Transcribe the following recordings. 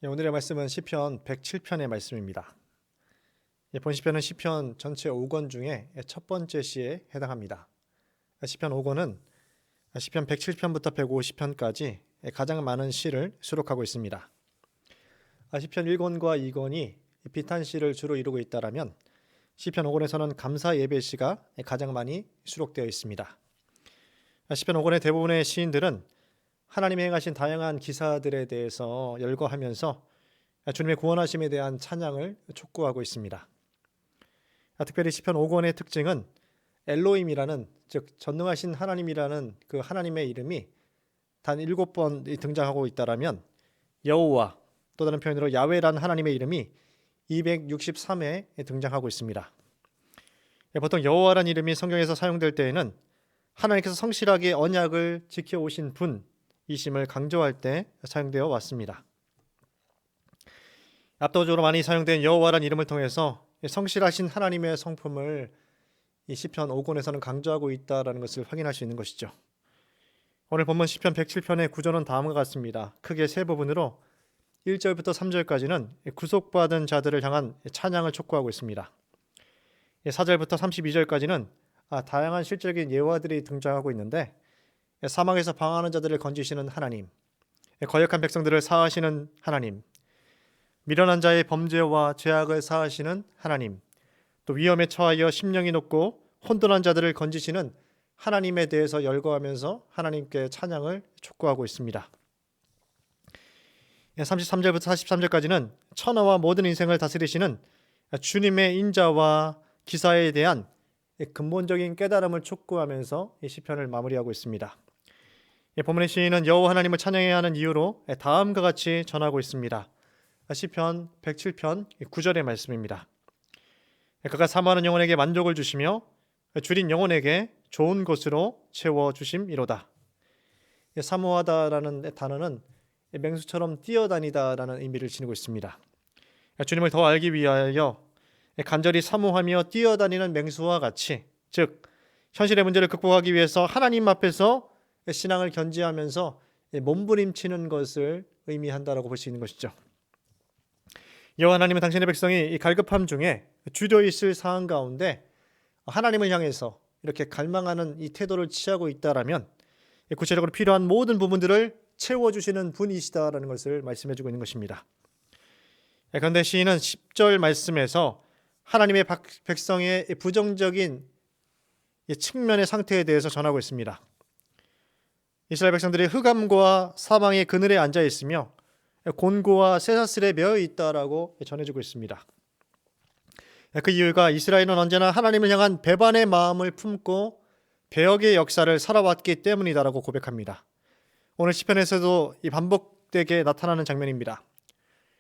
오늘의 말씀은 시편 107편의 말씀입니다. 본 시편은 시편 전체 5권 중에 첫 번째 시에 해당합니다. 시편 5권은 시편 107편부터 150편까지 가장 많은 시를 수록하고 있습니다. 시편 1권과 2권이 비탄시를 주로 이루고 있다면 시편 5권에서는 감사 예배시가 가장 많이 수록되어 있습니다. 시편 5권의 대부분의 시인들은 하나님이 행하신 다양한 기사들에 대해서 열거하면서 주님의 구원하심에 대한 찬양을 촉구하고 있습니다. 특별히 시편 5권의 특징은 엘로힘이라는, 즉 전능하신 하나님이라는 그 하나님의 이름이 단 7번 등장하고 있다라면 여호와, 또 다른 표현으로 야훼라는 하나님의 이름이 263회 등장하고 있습니다. 보통 여호와라는 이름이 성경에서 사용될 때에는 하나님께서 성실하게 언약을 지켜오신 분이심을 강조할 때 사용되어 왔습니다. 압도적으로 많이 사용된 여호와라는 이름을 통해서 성실하신 하나님의 성품을 이 시편 5권에서는 강조하고 있다는 것을 확인할 수 있는 것이죠. 오늘 본문 시편 107편의 구조는 다음과 같습니다. 크게 세 부분으로 1절부터 3절까지는 구속받은 자들을 향한 찬양을 촉구하고 있습니다. 4절부터 32절까지는 다양한 실질적인 예화들이 등장하고 있는데, 사망에서 방황하는 자들을 건지시는 하나님, 거역한 백성들을 사하시는 하나님, 미련한 자의 범죄와 죄악을 사하시는 하나님, 또 위험에 처하여 심령이 높고 혼돈한 자들을 건지시는 하나님에 대해서 열거하면서 하나님께 찬양을 촉구하고 있습니다. 33절부터 43절까지는 천하와 모든 인생을 다스리시는 주님의 인자와 기사에 대한 근본적인 깨달음을 촉구하면서 이 시편을 마무리하고 있습니다. 본문의 시인은 여호와 하나님을 찬양해야 하는 이유로 다음과 같이 전하고 있습니다. 시편 107편 9절의 말씀입니다. 그가 사모하는 영혼에게 만족을 주시며 줄인 영혼에게 좋은 곳으로 채워주심이로다. 사모하다라는 단어는 맹수처럼 뛰어다니다라는 의미를 지니고 있습니다. 주님을 더 알기 위하여 간절히 사모하며 뛰어다니는 맹수와 같이, 즉 현실의 문제를 극복하기 위해서 하나님 앞에서 신앙을 견지하면서 몸부림치는 것을 의미한다라고 볼 수 있는 것이죠. 여호와 하나님은 당신의 백성이 이 갈급함 중에 주저 있을 상황 가운데 하나님을 향해서 이렇게 갈망하는 이 태도를 취하고 있다라면 구체적으로 필요한 모든 부분들을 채워주시는 분이시다라는 것을 말씀해주고 있는 것입니다. 그런데 시인은 10절 말씀에서 하나님의 백성의 부정적인 측면의 상태에 대해서 전하고 있습니다. 이스라엘 백성들이 흑암과 사망의 그늘에 앉아 있으며 곤고와 쇠사슬에 매여 있다라고 전해주고 있습니다. 그 이유가 이스라엘은 언제나 하나님을 향한 배반의 마음을 품고 배역의 역사를 살아왔기 때문이다라고 고백합니다. 오늘 시편에서도 이 반복되게 나타나는 장면입니다.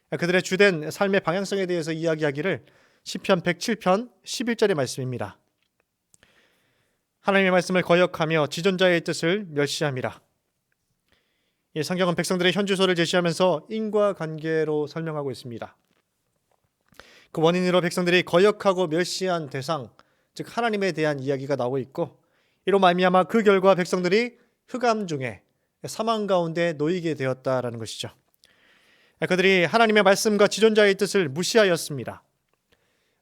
그들의 주된 삶의 방향성에 대해서 이야기하기를 시편 107편 11절의 말씀입니다. 하나님의 말씀을 거역하며 지존자의 뜻을 멸시함이라. 이 성경은 백성들의 현주소를 제시하면서 인과관계로 설명하고 있습니다. 그 원인으로 백성들이 거역하고 멸시한 대상, 즉 하나님에 대한 이야기가 나오고 있고, 이로 말미암아 그 결과 백성들이 흑암 중에 사망 가운데 놓이게 되었다라는 것이죠. 그들이 하나님의 말씀과 지존자의 뜻을 무시하였습니다.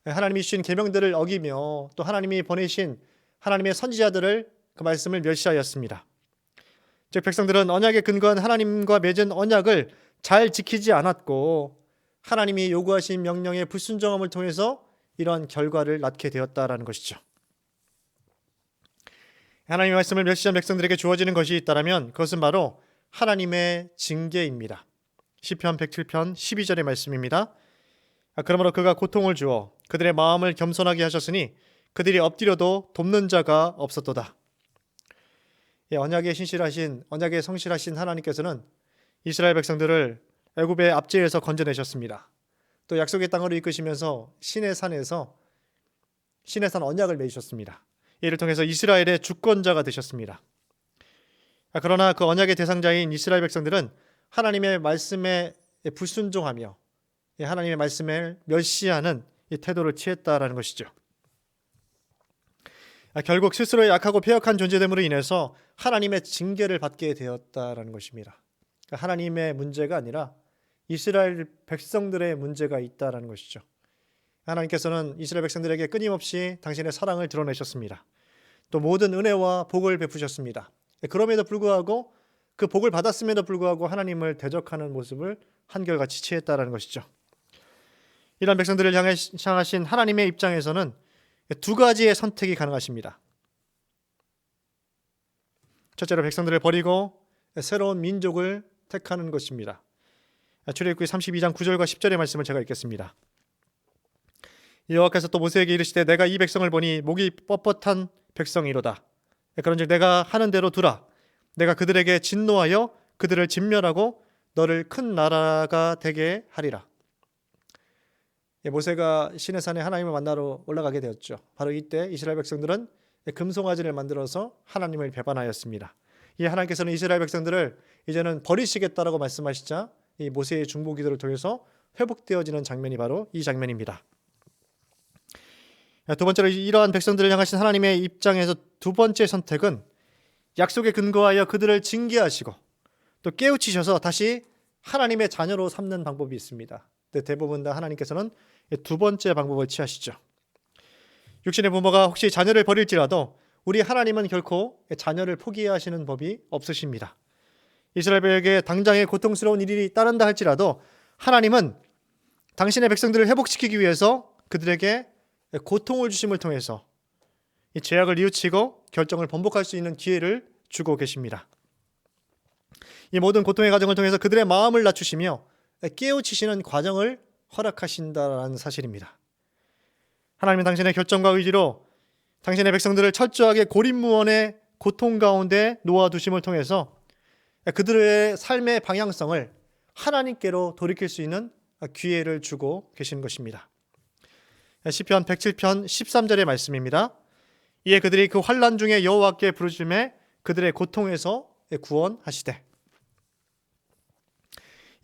하나님이 주신 계명들을 어기며 또 하나님이 보내신 하나님의 선지자들을, 그 말씀을 멸시하였습니다. 즉 백성들은 언약에 근거한 하나님과 맺은 언약을 잘 지키지 않았고 하나님이 요구하신 명령의 불순종함을 통해서 이러한 결과를 낳게 되었다라는 것이죠. 하나님의 말씀을 멸시한 백성들에게 주어지는 것이 있다면 그것은 바로 하나님의 징계입니다. 시편 107편 12절의 말씀입니다. 그러므로 그가 고통을 주어 그들의 마음을 겸손하게 하셨으니 그들이 엎드려도 돕는 자가 없었도다. 언약에 신실하신, 언약에 성실하신 하나님께서는 이스라엘 백성들을 애굽의 압제에서 건져내셨습니다. 또 약속의 땅으로 이끄시면서 신의 산 언약을 맺으셨습니다. 이를 통해서 이스라엘의 주권자가 되셨습니다. 그러나 그 언약의 대상자인 이스라엘 백성들은 하나님의 말씀에 불순종하며 하나님의 말씀을 멸시하는 이 태도를 취했다라는 것이죠. 결국 스스로의 약하고 패역한 존재됨으로 인해서 하나님의 징계를 받게 되었다라는 것입니다. 하나님의 문제가 아니라 이스라엘 백성들의 문제가 있다라는 것이죠. 하나님께서는 이스라엘 백성들에게 끊임없이 당신의 사랑을 드러내셨습니다. 또 모든 은혜와 복을 베푸셨습니다. 그럼에도 불구하고 그 복을 받았음에도 불구하고 하나님을 대적하는 모습을 한결같이 취했다라는 것이죠. 이런 백성들을 향하신 하나님의 입장에서는 두 가지의 선택이 가능하십니다. 첫째로 백성들을 버리고 새로운 민족을 택하는 것입니다. 출애굽기 32장 9절과 10절의 말씀을 제가 읽겠습니다. 여호와께서 또 모세에게 이르시되 내가 이 백성을 보니 목이 뻣뻣한 백성이로다. 그런즉 내가 하는 대로 두라. 내가 그들에게 진노하여 그들을 진멸하고 너를 큰 나라가 되게 하리라. 모세가 시내산에 하나님을 만나러 올라가게 되었죠. 바로 이때 이스라엘 백성들은 금송아지를 만들어서 하나님을 배반하였습니다. 이 하나님께서는 이스라엘 백성들을 이제는 버리시겠다라고 말씀하시자 이 모세의 중보 기도를 통해서 회복되어지는 장면이 바로 이 장면입니다. 두 번째로 이러한 백성들을 향하신 하나님의 입장에서 두 번째 선택은 약속에 근거하여 그들을 징계하시고 또 깨우치셔서 다시 하나님의 자녀로 삼는 방법이 있습니다. 대부분 다 하나님께서는 두 번째 방법을 취하시죠. 육신의 부모가 혹시 자녀를 버릴지라도 우리 하나님은 결코 자녀를 포기하시는 법이 없으십니다. 이스라엘에게 당장의 고통스러운 일이 따른다 할지라도 하나님은 당신의 백성들을 회복시키기 위해서 그들에게 고통을 주심을 통해서 이 죄악을 뉘우치고 결정을 번복할 수 있는 기회를 주고 계십니다. 이 모든 고통의 과정을 통해서 그들의 마음을 낮추시며 깨우치시는 과정을 허락하신다는 사실입니다. 하나님은 당신의 결정과 의지로 당신의 백성들을 철저하게 고립무원의 고통 가운데 놓아두심을 통해서 그들의 삶의 방향성을 하나님께로 돌이킬 수 있는 기회를 주고 계신 것입니다. 시편 107편 13절의 말씀입니다. 이에 그들이 그 환난 중에 여호와께 부르심에 그들의 고통에서 구원하시되.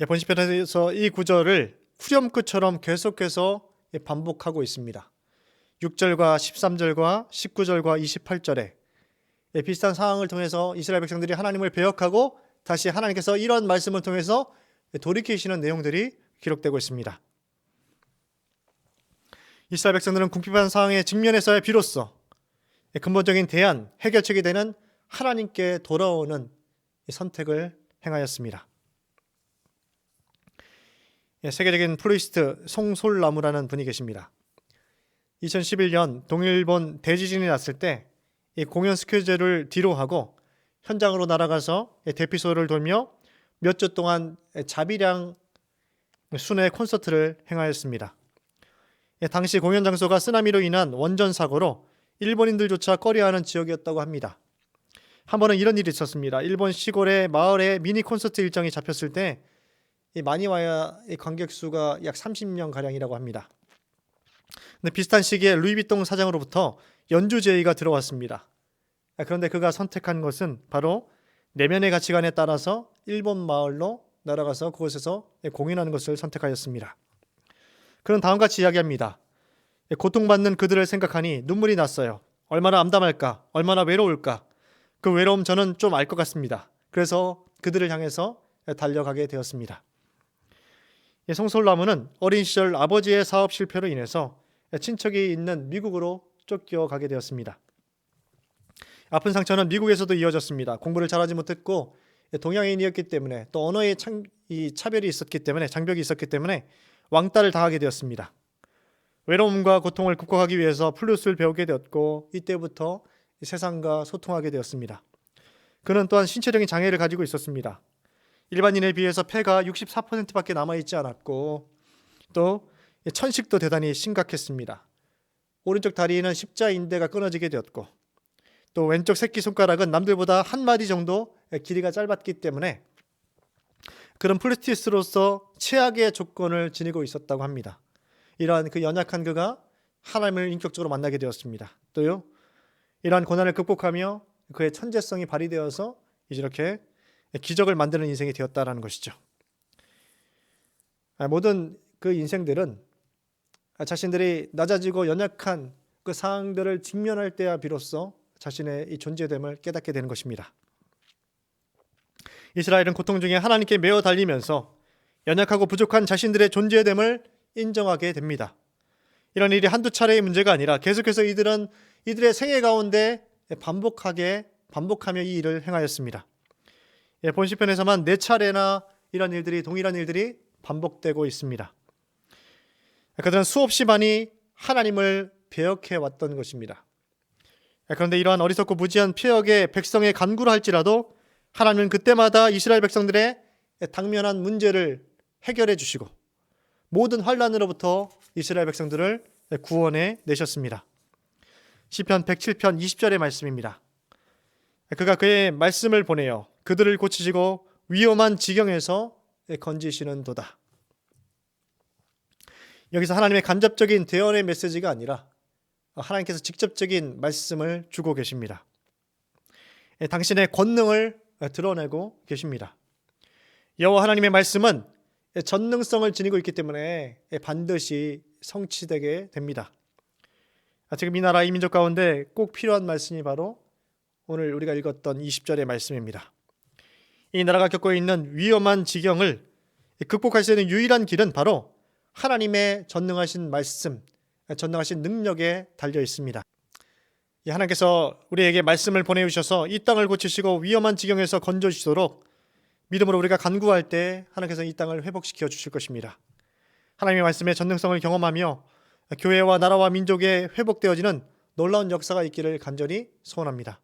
본시편에서 이 구절을 후렴구처럼 계속해서 반복하고 있습니다. 6절과 13절과 19절과 28절에 비슷한 상황을 통해서 이스라엘 백성들이 하나님을 배역하고 다시 하나님께서 이런 말씀을 통해서 돌이키시는 내용들이 기록되고 있습니다. 이스라엘 백성들은 궁핍한 상황에 직면해서야 비로소 근본적인 대안, 해결책이 되는 하나님께 돌아오는 선택을 행하였습니다. 세계적인 플루이스트 송솔나무라는 분이 계십니다. 2011년 동일본 대지진이 났을 때 이 공연 스케줄을 뒤로 하고 현장으로 날아가서 대피소를 돌며 몇 주 동안 자비량 순회 콘서트를 행하였습니다. 당시 공연 장소가 쓰나미로 인한 원전 사고로 일본인들조차 꺼려하는 지역이었다고 합니다. 한 번은 이런 일이 있었습니다. 일본 시골의 마을에 미니 콘서트 일정이 잡혔을 때 많이 와야 관객 수가 약 30명 가량이라고 합니다. 근데 비슷한 시기에 루이비통 사장으로부터 연주 제의가 들어왔습니다. 그런데 그가 선택한 것은 바로 내면의 가치관에 따라서 일본 마을로 날아가서 그곳에서 공연하는 것을 선택하였습니다. 그는 다음과 같이 이야기합니다. 고통받는 그들을 생각하니 눈물이 났어요. 얼마나 암담할까? 얼마나 외로울까? 그 외로움 저는 좀 알 것 같습니다. 그래서 그들을 향해서 달려가게 되었습니다. 송솔나무는 어린 시절 아버지의 사업 실패로 인해서 친척이 있는 미국으로 쫓겨가게 되었습니다. 아픈 상처는 미국에서도 이어졌습니다. 공부를 잘하지 못했고 동양인이었기 때문에 또 언어의 차별이 있었기 때문에 장벽이 있었기 때문에 왕따를 당하게 되었습니다. 외로움과 고통을 극복하기 위해서 플루스를 배우게 되었고 이때부터 세상과 소통하게 되었습니다. 그는 또한 신체적인 장애를 가지고 있었습니다. 일반인에 비해서 폐가 64%밖에 남아있지 않았고 또 천식도 대단히 심각했습니다. 오른쪽 다리는 십자인대가 끊어지게 되었고 또 왼쪽 새끼손가락은 남들보다 한 마디 정도 길이가 짧았기 때문에 그런 플루티스트로서 최악의 조건을 지니고 있었다고 합니다. 이러한 그 연약한 그가 하나님을 인격적으로 만나게 되었습니다. 또요, 이러한 고난을 극복하며 그의 천재성이 발휘되어서 이렇게 기적을 만드는 인생이 되었다라는 것이죠. 모든 그 인생들은 자신들이 낮아지고 연약한 그 상황들을 직면할 때야 비로소 자신의 이 존재됨을 깨닫게 되는 것입니다. 이스라엘은 고통 중에 하나님께 매어 달리면서 연약하고 부족한 자신들의 존재됨을 인정하게 됩니다. 이런 일이 한두 차례의 문제가 아니라 계속해서 이들은 이들의 생애 가운데 반복하며 이 일을 행하였습니다. 본 시편에서만 4차례나 이런 일들이, 동일한 일들이 반복되고 있습니다. 그들은 수없이 많이 하나님을 배역해 왔던 것입니다. 그런데 이러한 어리석고 무지한 패역의 백성의 간구를 할지라도 하나님은 그때마다 이스라엘 백성들의 당면한 문제를 해결해 주시고 모든 환난으로부터 이스라엘 백성들을 구원해 내셨습니다. 시편 107편 20절의 말씀입니다. 그가 그의 말씀을 보내어 그들을 고치시고 위험한 지경에서 건지시는도다. 여기서 하나님의 간접적인 대언의 메시지가 아니라 하나님께서 직접적인 말씀을 주고 계십니다. 당신의 권능을 드러내고 계십니다. 여호와 하나님의 말씀은 전능성을 지니고 있기 때문에 반드시 성취되게 됩니다. 지금 이 나라 이 민족 가운데 꼭 필요한 말씀이 바로 오늘 우리가 읽었던 20절의 말씀입니다. 이 나라가 겪고 있는 위험한 지경을 극복할 수 있는 유일한 길은 바로 하나님의 전능하신 말씀, 전능하신 능력에 달려 있습니다. 하나님께서 우리에게 말씀을 보내주셔서 이 땅을 고치시고 위험한 지경에서 건져주시도록 믿음으로 우리가 간구할 때 하나님께서 이 땅을 회복시켜 주실 것입니다. 하나님의 말씀의 전능성을 경험하며 교회와 나라와 민족에 회복되어지는 놀라운 역사가 있기를 간절히 소원합니다.